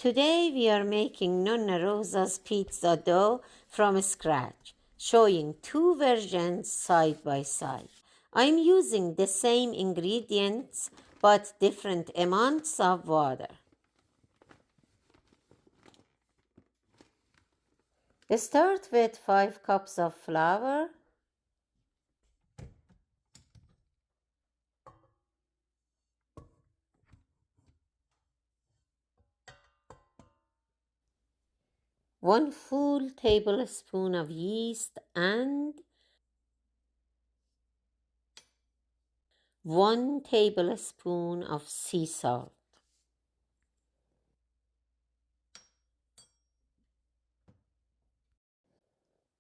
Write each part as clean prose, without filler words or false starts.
Today we are making Nonna Rosa's pizza dough from scratch, showing two versions side by side. I'm using the same ingredients but different amounts of water. Start with 5 cups of flour, 1 full tablespoon of yeast and 1 tablespoon of sea salt.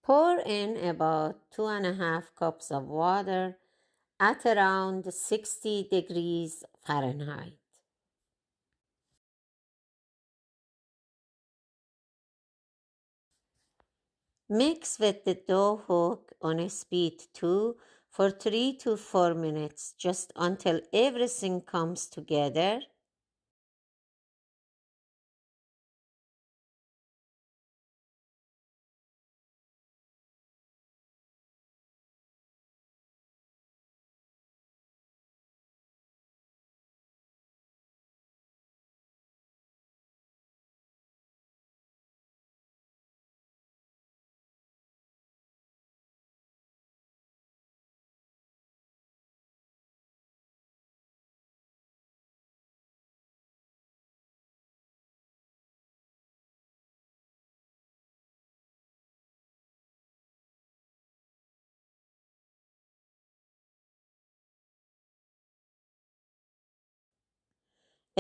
Pour in about 2.5 cups of water at around 60 degrees Fahrenheit. Mix with the dough hook on speed 2 for 3 to 4 minutes, just until everything comes together.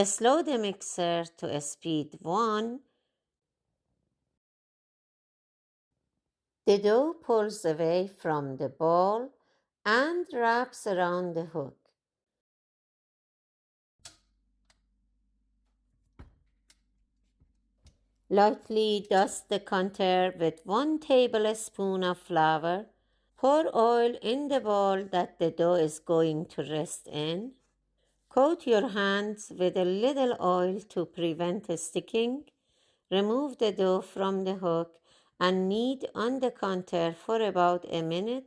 Slow the mixer to speed 1. The dough pulls away from the bowl and wraps around the hook. Lightly dust the contour with 1 tablespoon of flour. Pour oil in the bowl that the dough is going to rest in. Coat your hands with a little oil to prevent sticking. Remove the dough from the hook and knead on the contour for about a minute.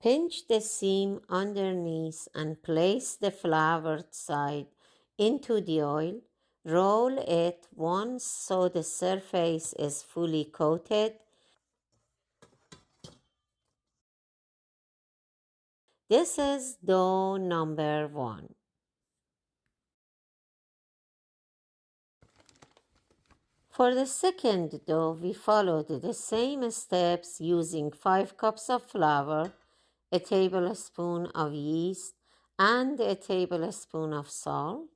Pinch the seam underneath and place the floured side into the oil. Roll it once so the surface is fully coated. This is dough number 1. For the second dough, we followed the same steps using 5 cups of flour, a tablespoon of yeast, and a tablespoon of salt.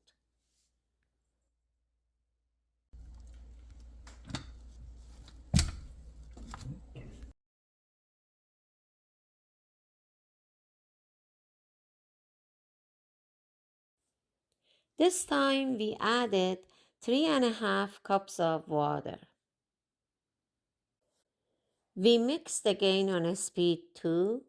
This time we added 3.5 cups of water. We mixed again on speed 2.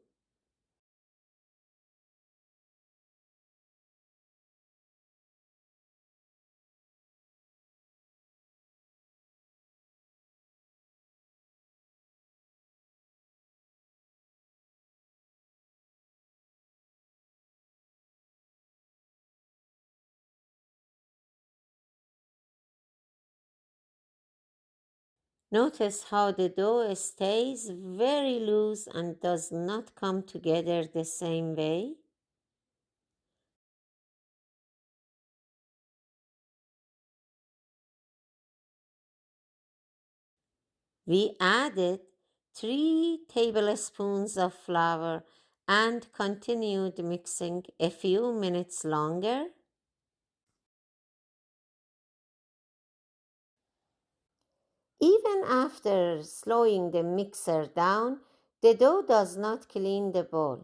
Notice how the dough stays very loose and does not come together the same way. We added 3 tablespoons of flour and continued mixing a few minutes longer. Even after slowing the mixer down, the dough does not clean the bowl.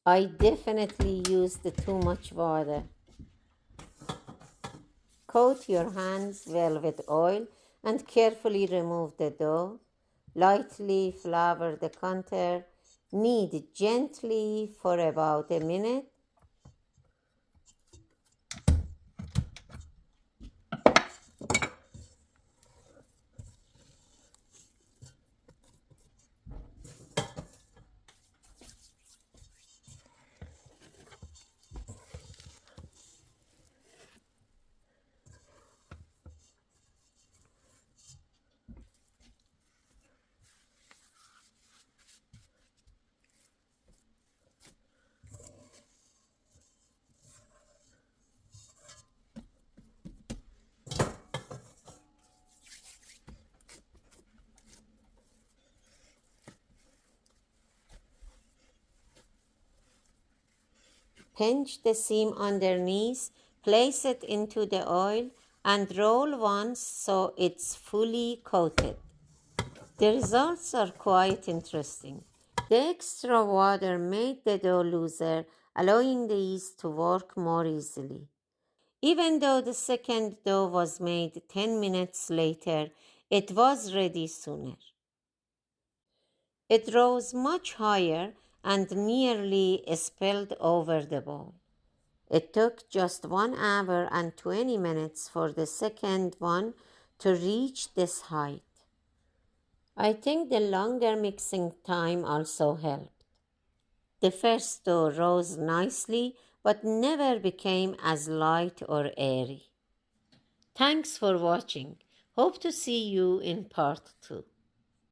I definitely used too much water. Coat your hands well with oil and carefully remove the dough. Lightly flour the contour. Knead gently for about a minute. Pinch the seam underneath, place it into the oil, and roll once so it's fully coated. The results are quite interesting. The extra water made the dough looser, allowing the yeast to work more easily. Even though the second dough was made 10 minutes later, it was ready sooner. It rose much higher and nearly spilled over the bowl. It took just 1 hour and 20 minutes for the second one to reach this height. I think the longer mixing time also helped. The first dough rose nicely but never became as light or airy. Thanks for watching. Hope to see you in part 2.